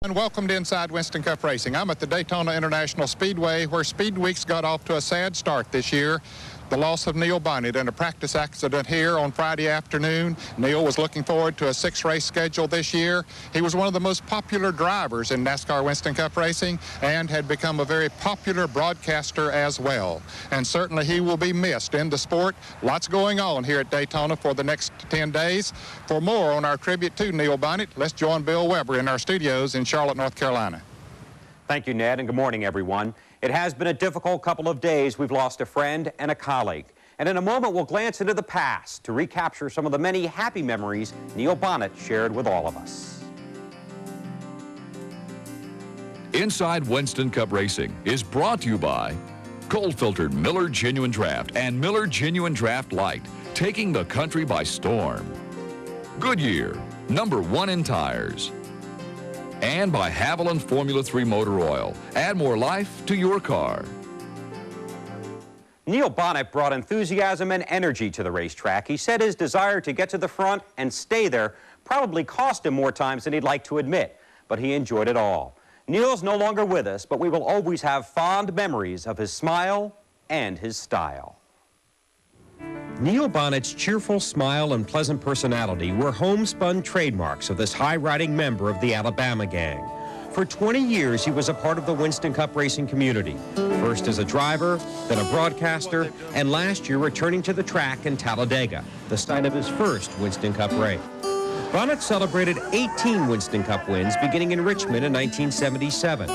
And welcome to Inside Winston Cup Racing. I'm at the Daytona International Speedway, where Speed Weeks got off to a sad start this year. The loss of Neil Bonnet in a practice accident here on Friday afternoon. Neil was looking forward to a 6-race schedule this year. He was one of the most popular drivers in NASCAR Winston Cup Racing and had become a very popular broadcaster as well. And certainly he will be missed in the sport. Lots going on here at Daytona for the next 10 days. For more on our tribute to Neil Bonnet, let's join Bill Weber in our studios in Charlotte, North Carolina. Thank you, Ned, and good morning, everyone. It has been a difficult couple of days. We've lost a friend and a colleague. And in a moment, we'll glance into the past to recapture some of the many happy memories Neil Bonnet shared with all of us. Inside Winston Cup Racing is brought to you by cold-filtered Miller Genuine Draft and Miller Genuine Draft Light, taking the country by storm. Goodyear, #1 in tires. And by Haviland Formula 3 Motor Oil. Add more life to your car. Neil Bonnet brought enthusiasm and energy to the racetrack. He said his desire to get to the front and stay there probably cost him more times than he'd like to admit, but he enjoyed it all. Neil's no longer with us, but we will always have fond memories of his smile and his style. Neil Bonnet's cheerful smile and pleasant personality were homespun trademarks of this high-riding member of the Alabama gang. For 20 years, he was a part of the Winston Cup racing community, first as a driver, then a broadcaster, and last year returning to the track in Talladega, the site of his first Winston Cup race. Bonnet celebrated 18 Winston Cup wins beginning in Richmond in 1977.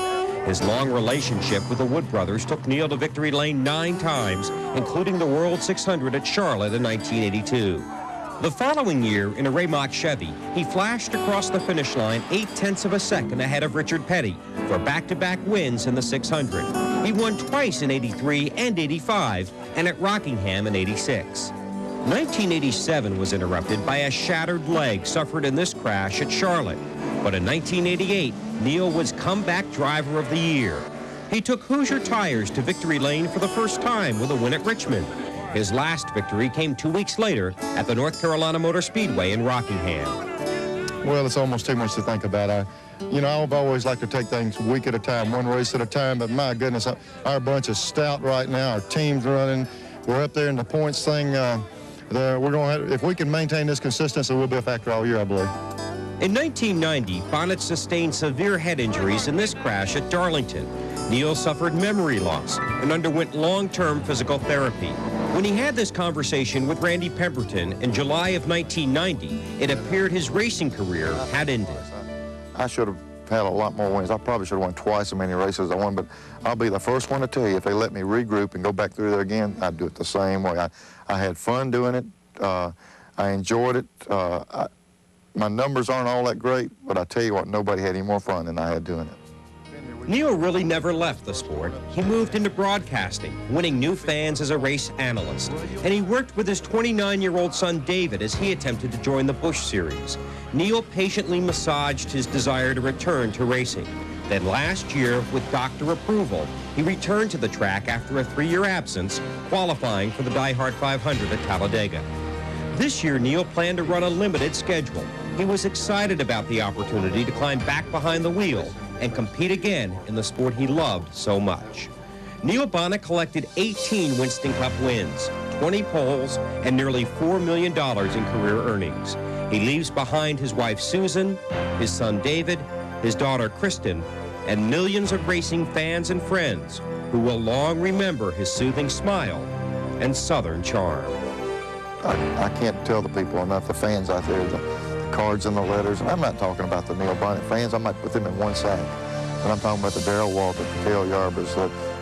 His long relationship with the Wood brothers took Neil to victory lane 9 times, including the World 600 at Charlotte in 1982. The following year, in a Raymock Chevy, he flashed across the finish line 0.8 of a second ahead of Richard Petty for back-to-back wins in the 600. He won twice in '83 and '85, and at Rockingham in '86. 1987 was interrupted by a shattered leg suffered in this crash at Charlotte. But in 1988, Neil was Comeback Driver of the Year. He took Hoosier tires to victory lane for the first time with a win at Richmond. His last victory came 2 weeks later at the North Carolina Motor Speedway in Rockingham. Well, it's almost too much to think about. I've always liked to take things a week at a time, one race at a time, but my goodness, our bunch is stout right now. Our team's running. We're up there in the points thing. We're going to, if we can maintain this consistency, we'll be a factor all year, I believe. In 1990, Bonnet sustained severe head injuries in this crash at Darlington. Neil suffered memory loss and underwent long-term physical therapy. When he had this conversation with Randy Pemberton in July of 1990, it appeared his racing career had ended. I should have had a lot more wins. I probably should have won twice as many races as I won, but I'll be the first one to tell you, if they let me regroup and go back through there again, I'd do it the same way. I had fun doing it. I enjoyed it. My numbers aren't all that great, but I tell you what, nobody had any more fun than I had doing it. Neil really never left the sport. He moved into broadcasting, winning new fans as a race analyst. And he worked with his 29-year-old son, David, as he attempted to join the Busch Series. Neil patiently massaged his desire to return to racing. Then last year, with doctor approval, he returned to the track after a 3-year absence, qualifying for the Die Hard 500 at Talladega. This year, Neil planned to run a limited schedule. He was excited about the opportunity to climb back behind the wheel and compete again in the sport he loved so much. Neil Bonnet collected 18 Winston Cup wins, 20 poles, and nearly $4 million in career earnings. He leaves behind his wife Susan, his son David, his daughter Kristen, and millions of racing fans and friends who will long remember his soothing smile and Southern charm. I can't tell the people enough, the fans out there, the cards and the letters. And I'm not talking about the Neil Bonnet fans. I might put them in one sack. And I'm talking about the Darrell Walker, the Cale Yarbers,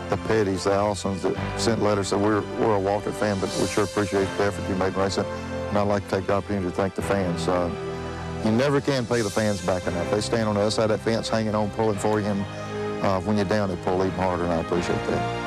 the Pettys, the Allisons that sent letters that we're a Walker fan, but we sure appreciate the effort you made in racing. And I'd like to take the opportunity to thank the fans. You never can pay the fans back enough. They stand on the other side of that fence, hanging on, pulling for you, and when you're down, they pull even harder, and I appreciate that.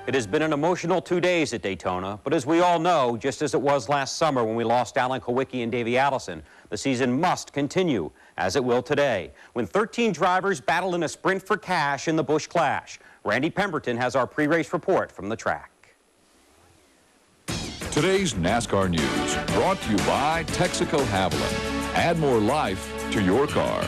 It has been an emotional 2 days at Daytona, but as we all know, just as it was last summer when we lost Alan Kowicki and Davey Allison, the season must continue, as it will today, when 13 drivers battle in a sprint for cash in the Busch Clash. Randy Pemberton has our pre-race report from the track. Today's NASCAR news brought to you by Texaco Haviland. Add more life to your car.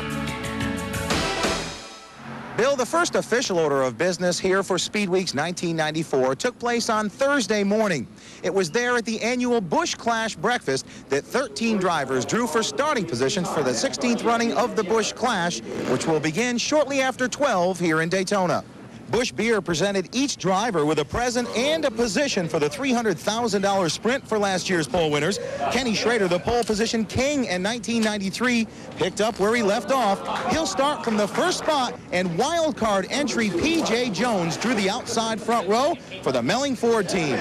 Bill, the first official order of business here for Speed Weeks 1994 took place on Thursday morning. It was there at the annual Busch Clash breakfast that 13 drivers drew for starting positions for the 16th running of the Busch Clash, which will begin shortly after 12 here in Daytona. Busch Beer presented each driver with a present and a position for the $300,000 sprint for last year's pole winners. Kenny Schrader, the pole position king in 1993, picked up where he left off. He'll start from the first spot, and wild card entry P.J. Jones drew the outside front row for the Melling Ford team.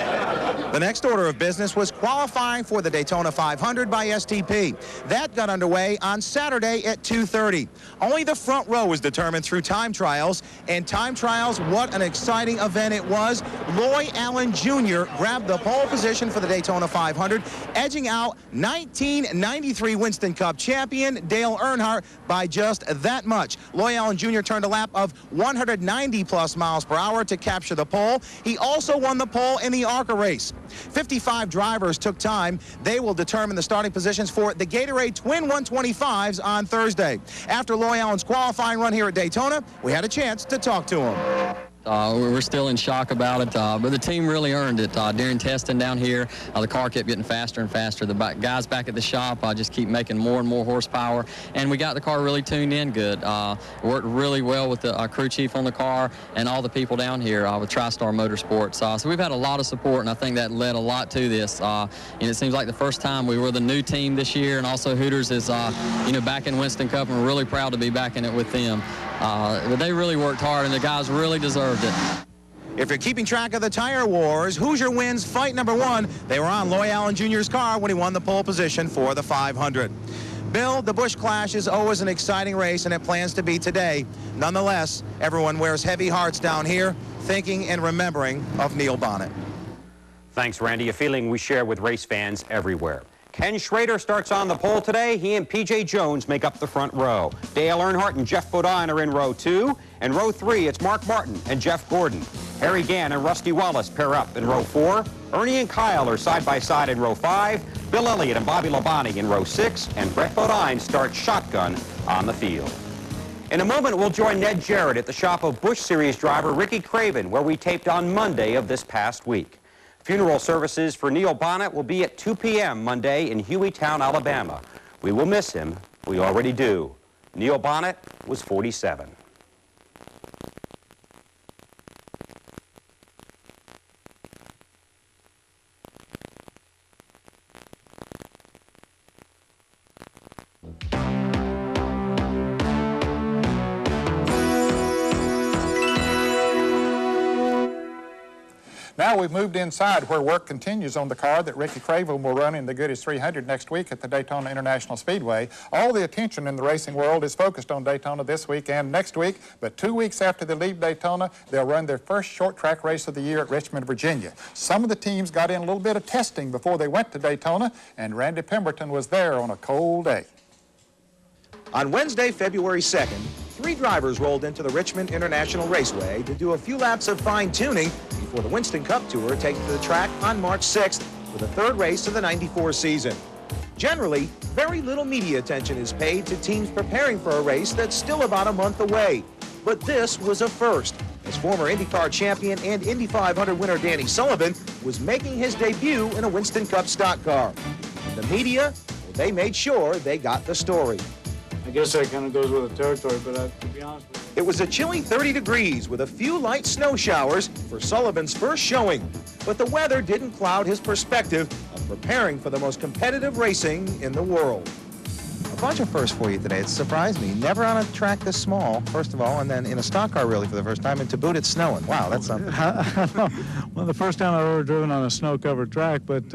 The next order of business was qualifying for the Daytona 500 by STP. That got underway on Saturday at 2:30. Only the front row was determined through time trials, and time trials, what an exciting event it was. Loy Allen Jr. grabbed the pole position for the Daytona 500, edging out 1993 Winston Cup champion Dale Earnhardt by just that much. Loy Allen Jr. turned a lap of 190+ miles per hour to capture the pole. He also won the pole in the ARCA race. 55 drivers took time. They will determine the starting positions for the Gatorade Twin 125s on Thursday. After Loy Allen's qualifying run here at Daytona, we had a chance to talk to him. We're still in shock about it, but the team really earned it. During testing down here, the car kept getting faster and faster. The guys back at the shop just keep making more and more horsepower, and we got the car really tuned in good. Worked really well with the crew chief on the car and all the people down here with TriStar Motorsports. So we've had a lot of support, and I think that led a lot to this. And it seems like the first time we were the new team this year, and also Hooters is back in Winston Cup, and we're really proud to be back in it with them. But they really worked hard, and the guys really deserved it. If you're keeping track of the tire wars, Hoosier wins fight number 1. They were on Loy Allen Jr.'s car when he won the pole position for the 500. Bill, the Busch Clash is always an exciting race, and it plans to be today. Nonetheless, everyone wears heavy hearts down here, thinking and remembering of Neil Bonnet. Thanks, Randy. A feeling we share with race fans everywhere. Ken Schrader starts on the pole today. He and P.J. Jones make up the front row. Dale Earnhardt and Jeff Bodine are in row 2. And row 3, it's Mark Martin and Jeff Gordon. Harry Gann and Rusty Wallace pair up in row 4. Ernie and Kyle are side by side in row 5. Bill Elliott and Bobby Labonte in row 6. And Brett Bodine starts shotgun on the field. In a moment, we'll join Ned Jarrett at the shop of Busch Series driver Ricky Craven, where we taped on Monday of this past week. Funeral services for Neil Bonnet will be at 2 p.m. Monday in Hueytown, Alabama. We will miss him. We already do. Neil Bonnet was 47. Now we've moved inside where work continues on the car that Ricky Craven will run in the Goodies 300 next week at the Daytona International Speedway. All the attention in the racing world is focused on Daytona this week and next week, but 2 weeks after they leave Daytona, they'll run their first short track race of the year at Richmond, Virginia. Some of the teams got in a little bit of testing before they went to Daytona, and Randy Pemberton was there on a cold day. On Wednesday, February 2nd, 3 drivers rolled into the Richmond International Raceway to do a few laps of fine-tuning before the Winston Cup Tour takes to the track on March 6th for the 3rd race of the '94 season. Generally, very little media attention is paid to teams preparing for a race that's still about a month away. But this was a first, as former IndyCar champion and Indy 500 winner Danny Sullivan was making his debut in a Winston Cup stock car. The media, well, they made sure they got the story. I guess that kind of goes with the territory, but to be honest with you. It was a chilly 30 degrees with a few light snow showers for Sullivan's first showing, but the weather didn't cloud his perspective of preparing for the most competitive racing in the world. A bunch of firsts for you today. It surprised me. Never on a track this small, first of all, and then in a stock car really for the first time, and to boot it's snowing. Wow, that's something. Well, the first time I've ever driven on a snow-covered track, but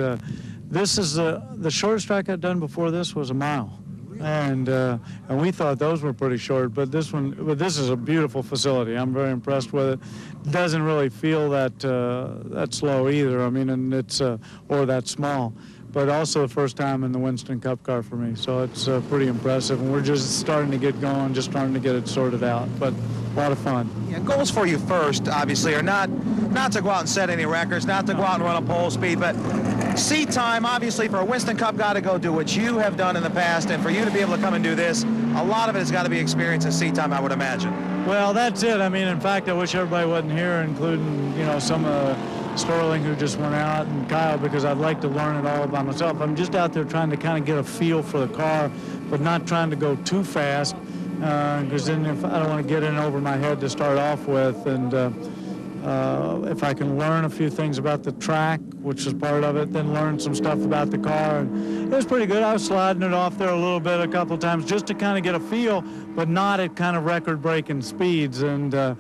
this is the shortest track I'd done before this was a mile. And we thought those were pretty short, but this is a beautiful facility. I'm very impressed with it. Doesn't really feel that slow either. I mean, and it's or that small. But also the first time in the Winston Cup car for me, so it's pretty impressive. And we're just starting to get going, just starting to get it sorted out. But a lot of fun. Yeah, goals for you first, obviously, are not to go out and set any records, not to go out and run a pole speed, but Seat time, obviously, for a Winston Cup guy to go do what you have done in the past, and for you to be able to come and do this, a lot of it has got to be experience and seat time, I would imagine. Well, that's it. I mean, in fact, I wish everybody wasn't here, including, you know, some Sterling who just went out, and Kyle, because I'd like to learn it all by myself. I'm just out there trying to kind of get a feel for the car, but not trying to go too fast, because then if I don't want to get in over my head to start off with, and if I can learn a few things about the track, which is part of it, then learn some stuff about the car. And it was pretty good. I was sliding it off there a little bit a couple of times just to kind of get a feel, but not at kind of record-breaking speeds. And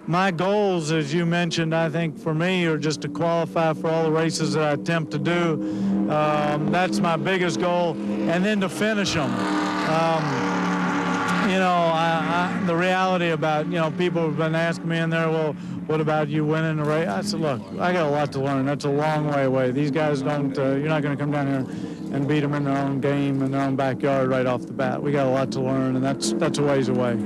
my goals, as you mentioned, I think for me are just to qualify for all the races that I attempt to do. That's my biggest goal, and then to finish them. You know, the reality about, you know, people have been asking me in there, well, what about you winning the race? I said, look, I got a lot to learn. That's a long way away. These guys don't, you're not going to come down here and beat them in their own game, in their own backyard right off the bat. We got a lot to learn, and that's a ways away.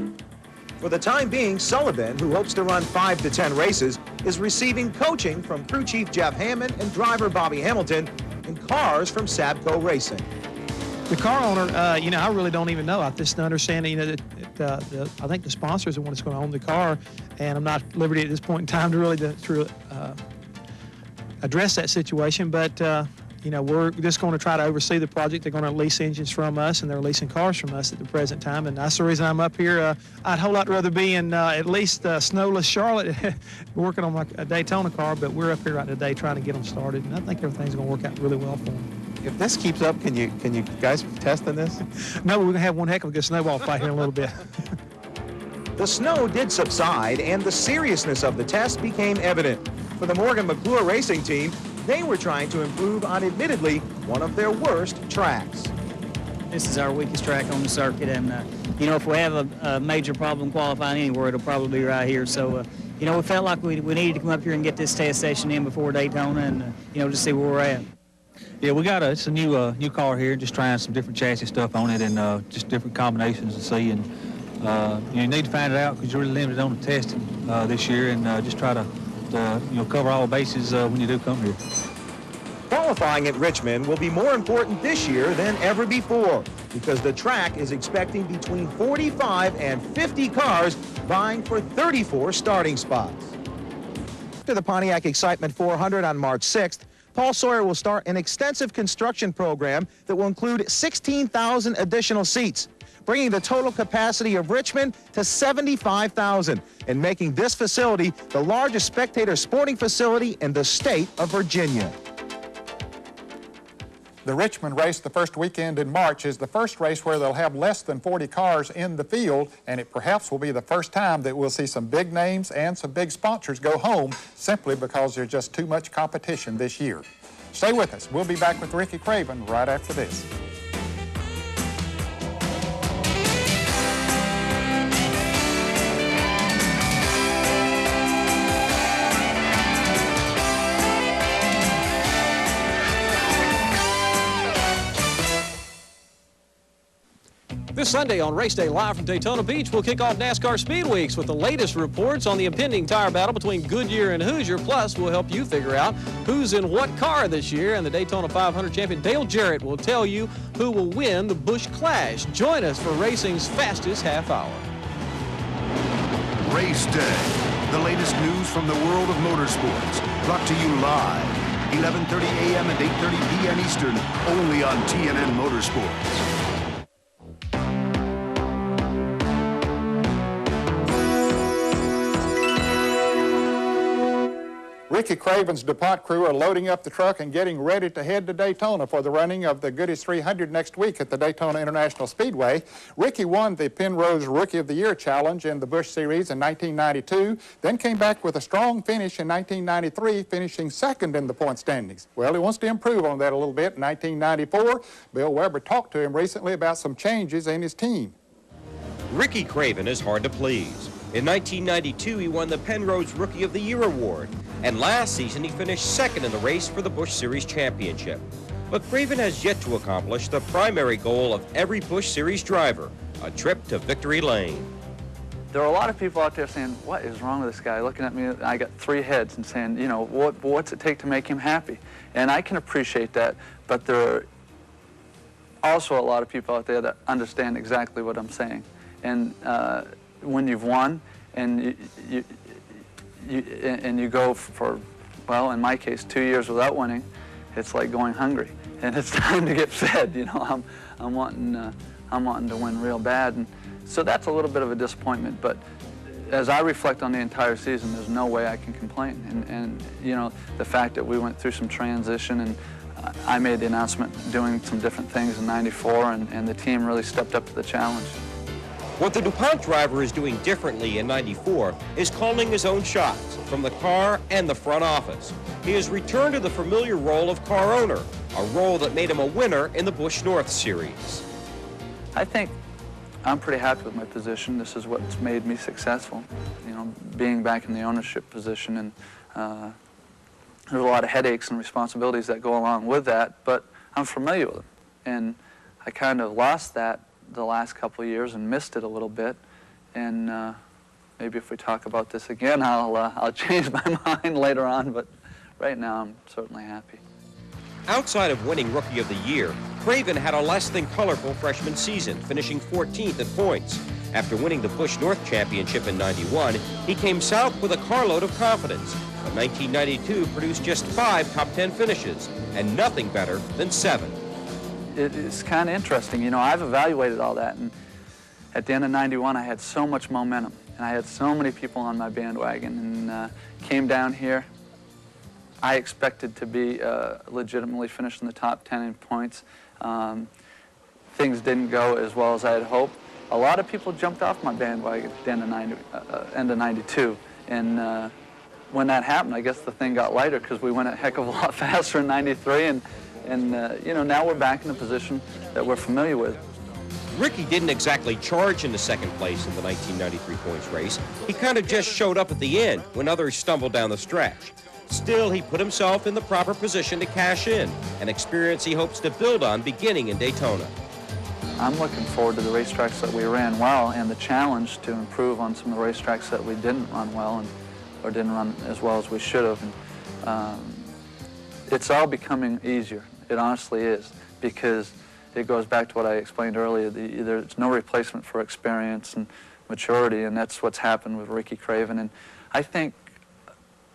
For the time being, Sullivan, who hopes to run 5 to 10 races, is receiving coaching from crew chief Jeff Hammond and driver Bobby Hamilton in cars from Sabco Racing. The car owner, you know, I really don't even know. I just understand, you know, I think the sponsors are the one that's going to own the car, and I'm not at liberty at this point in time to really address that situation. But you know, we're just going to try to oversee the project. They're going to lease engines from us, and they're leasing cars from us at the present time. And that's the reason I'm up here. I'd a whole lot rather be in at least snowless Charlotte working on a Daytona car, but we're up here right today trying to get them started. And I think everything's going to work out really well for them. If this keeps up, can you guys test in this? No, we're going to have one heck of a good snowball fight here in a little bit. The snow did subside, and the seriousness of the test became evident. For the Morgan McClure racing team, they were trying to improve on admittedly one of their worst tracks. This is our weakest track on the circuit, and you know, if we have a major problem qualifying anywhere, it'll probably be right here. So, you know, we felt like we needed to come up here and get this test session in before Daytona, and you know, just see where we're at. Yeah, we got it's a new car here, just trying some different chassis stuff on it, and just different combinations to see. And you need to find it out because you're really limited on the testing this year, and just try to you know, cover all the bases when you do come here. Qualifying at Richmond will be more important this year than ever before because the track is expecting between 45 and 50 cars vying for 34 starting spots. After the Pontiac Excitement 400 on March 6th, Paul Sawyer will start an extensive construction program that will include 16,000 additional seats, bringing the total capacity of Richmond to 75,000 and making this facility the largest spectator sporting facility in the state of Virginia. The Richmond race, the first weekend in March, is the first race where they'll have less than 40 cars in the field, and it perhaps will be the first time that we'll see some big names and some big sponsors go home simply because there's just too much competition this year. Stay with us. We'll be back with Ricky Craven right after this. This Sunday on Race Day Live from Daytona Beach, we'll kick off NASCAR Speed Weeks with the latest reports on the impending tire battle between Goodyear and Hoosier. Plus, we'll help you figure out who's in what car this year, and the Daytona 500 champion Dale Jarrett will tell you who will win the Busch Clash. Join us for racing's fastest half hour. Race Day, the latest news from the world of motorsports, brought to you live, 11:30 a.m. and 8:30 p.m. Eastern, only on TNN Motorsports. Ricky Craven's DuPont crew are loading up the truck and getting ready to head to Daytona for the running of the Goodies 300 next week at the Daytona International Speedway. Ricky won the Penrose Rookie of the Year Challenge in the Busch Series in 1992, then came back with a strong finish in 1993, finishing second in the point standings. Well, he wants to improve on that a little bit in 1994. Bill Weber talked to him recently about some changes in his team. Ricky Craven is hard to please. In 1992, he won the Penrose Rookie of the Year award, and last season he finished second in the race for the Busch Series Championship. But Craven has yet to accomplish the primary goal of every Busch Series driver, a trip to victory lane. there are a lot of people out there saying, what is wrong with this guy? Looking at me, I got 3 heads, and saying, you know, what's it take to make him happy? And I can appreciate that, but there are also a lot of people out there that understand exactly what I'm saying. And when you've won and you go for, well, in my case, 2 years without winning, it's like going hungry, and it's time to get fed. You know, I'm wanting to win real bad, and so that's a little bit of a disappointment. But as I reflect on the entire season, there's no way I can complain. And you know, the fact that we went through some transition, and I made the announcement doing some different things in '94, and the team really stepped up to the challenge. What the DuPont driver is doing differently in '94 is calling his own shots from the car and the front office. He has returned to the familiar role of car owner, a role that made him a winner in the Busch North Series. I think I'm pretty happy with my position. This is what's made me successful. You know, being back in the ownership position, and there's a lot of headaches and responsibilities that go along with that, but I'm familiar with them. And I kind of lost that the last couple of years and missed it a little bit. And maybe if we talk about this again, I'll change my mind later on, but right now I'm certainly happy. Outside of winning Rookie of the Year, Craven had a less than colorful freshman season, finishing 14th in points. After winning the Busch North Championship in '91, he came south with a carload of confidence. But 1992 produced just 5 top 10 finishes, and nothing better than 7. It's kind of interesting. You know, I've evaluated all that, and at the end of '91, I had so much momentum, and I had so many people on my bandwagon, and came down here. I expected to be legitimately finished in the top 10 in points. Things didn't go as well as I had hoped. A lot of people jumped off my bandwagon at the end of '92, and when that happened, I guess the thing got lighter because we went a heck of a lot faster in '93, and you know, now we're back in a position that we're familiar with. Ricky didn't exactly charge into second place in the 1993 points race. He kind of just showed up at the end when others stumbled down the stretch. Still, he put himself in the proper position to cash in, an experience he hopes to build on beginning in Daytona. I'm looking forward to the racetracks that we ran well, and the challenge to improve on some of the racetracks that we didn't run well, or didn't run as well as we should have. And, it's all becoming easier. It honestly is, because it goes back to what I explained earlier. There's no replacement for experience and maturity, and that's what's happened with Ricky Craven. And I think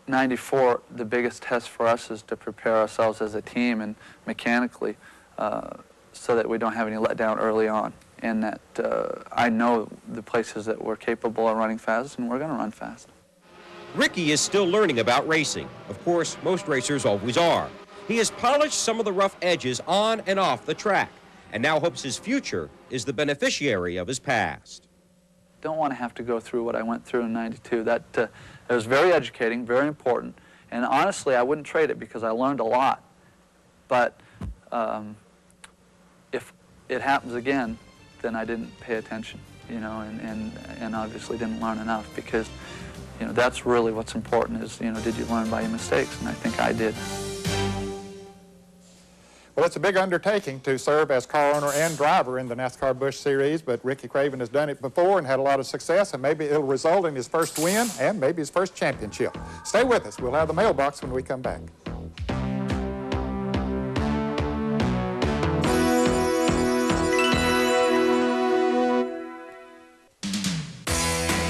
'94, the biggest test for us is to prepare ourselves as a team and mechanically so that we don't have any letdown early on, and that I know the places that we're capable of running fast, and we're going to run fast. Ricky is still learning about racing. Of course, most racers always are. He has polished some of the rough edges on and off the track, and now hopes his future is the beneficiary of his past. Don't want to have to go through what I went through in '92. That it was very educating, very important, and honestly, I wouldn't trade it because I learned a lot. But if it happens again, then I didn't pay attention, you know, and obviously didn't learn enough, because, you know, that's really what's important is, you know, did you learn by your mistakes? And I think I did. Well, it's a big undertaking to serve as car owner and driver in the NASCAR Busch Series, but Ricky Craven has done it before and had a lot of success, and maybe it'll result in his first win and maybe his first championship. Stay with us. We'll have the mailbox when we come back.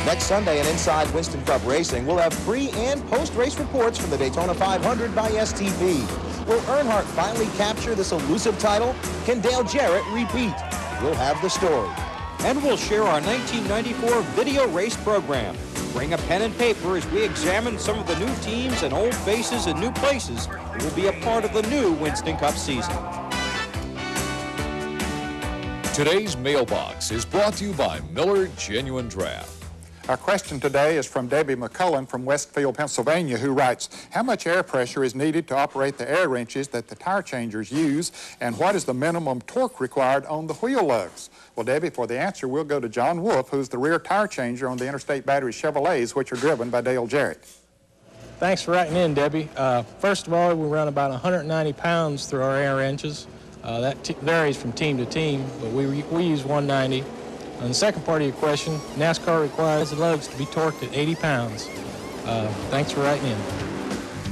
Next Sunday and Inside Winston Cup Racing, we'll have pre- and post-race reports from the Daytona 500 by STV. Will Earnhardt finally capture this elusive title? Can Dale Jarrett repeat? We'll have the story. And we'll share our 1994 video race program. Bring a pen and paper as we examine some of the new teams and old faces in new places who will be a part of the new Winston Cup season. Today's mailbox is brought to you by Miller Genuine Draft. Our question today is from Debbie McCullen from Westfield, Pennsylvania, who writes, how much air pressure is needed to operate the air wrenches that the tire changers use, and what is the minimum torque required on the wheel lugs? Well, Debbie, for the answer, we'll go to John Wolf, who's the rear tire changer on the Interstate Battery Chevrolets, which are driven by Dale Jarrett. Thanks for writing in, Debbie. First of all, we run about 190 pounds through our air wrenches. That varies from team to team, but we use 190. On the second part of your question, NASCAR requires the lugs to be torqued at 80 pounds. Thanks for writing in.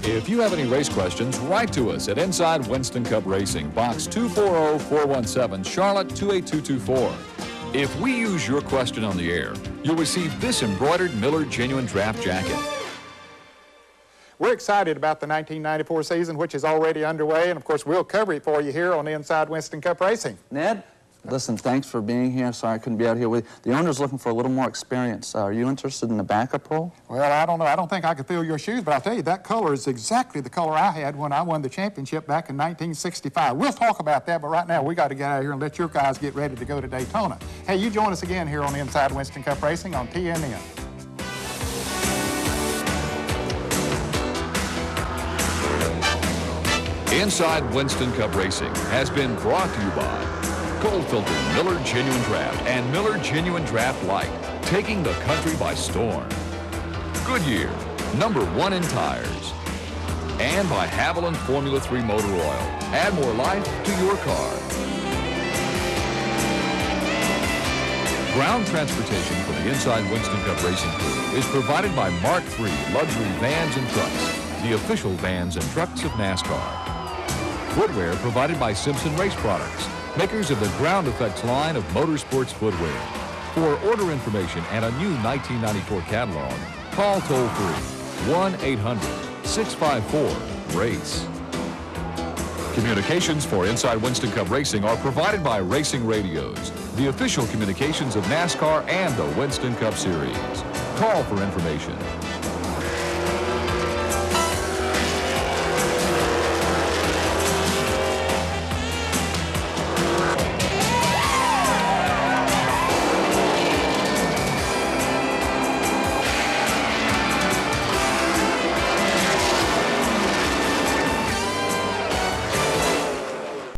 If you have any race questions, write to us at Inside Winston Cup Racing, Box 240417, Charlotte 28224. If we use your question on the air, you'll receive this embroidered Miller Genuine Draft jacket. We're excited about the 1994 season, which is already underway, and of course we'll cover it for you here on Inside Winston Cup Racing. Ned, listen, thanks for being here. Sorry I couldn't be out here with you. The owner's looking for a little more experience. Are you interested in the backup role? Well, I don't know. I don't think I could fill your shoes, but I'll tell you, that color is exactly the color I had when I won the championship back in 1965. We'll talk about that, but right now we got to get out of here and let your guys get ready to go to Daytona. Hey, you join us again here on Inside Winston Cup Racing on TNN. Inside Winston Cup Racing has been brought to you by Cold Filtered Miller Genuine Draft and Miller Genuine Draft Light, taking the country by storm. Goodyear, #1 in tires. And by Haviland Formula 3 Motor Oil. Add more life to your car. Ground transportation for the Inside Winston Cup Racing crew is provided by Mark III Luxury Vans and Trucks, the official vans and trucks of NASCAR. Footwear provided by Simpson Race Products, makers of the Ground Effects line of motorsports footwear. For order information and a new 1994 catalog, call toll-free 1-800-654-RACE. Communications for Inside Winston Cup Racing are provided by Racing Radios, the official communications of NASCAR and the Winston Cup Series. Call for information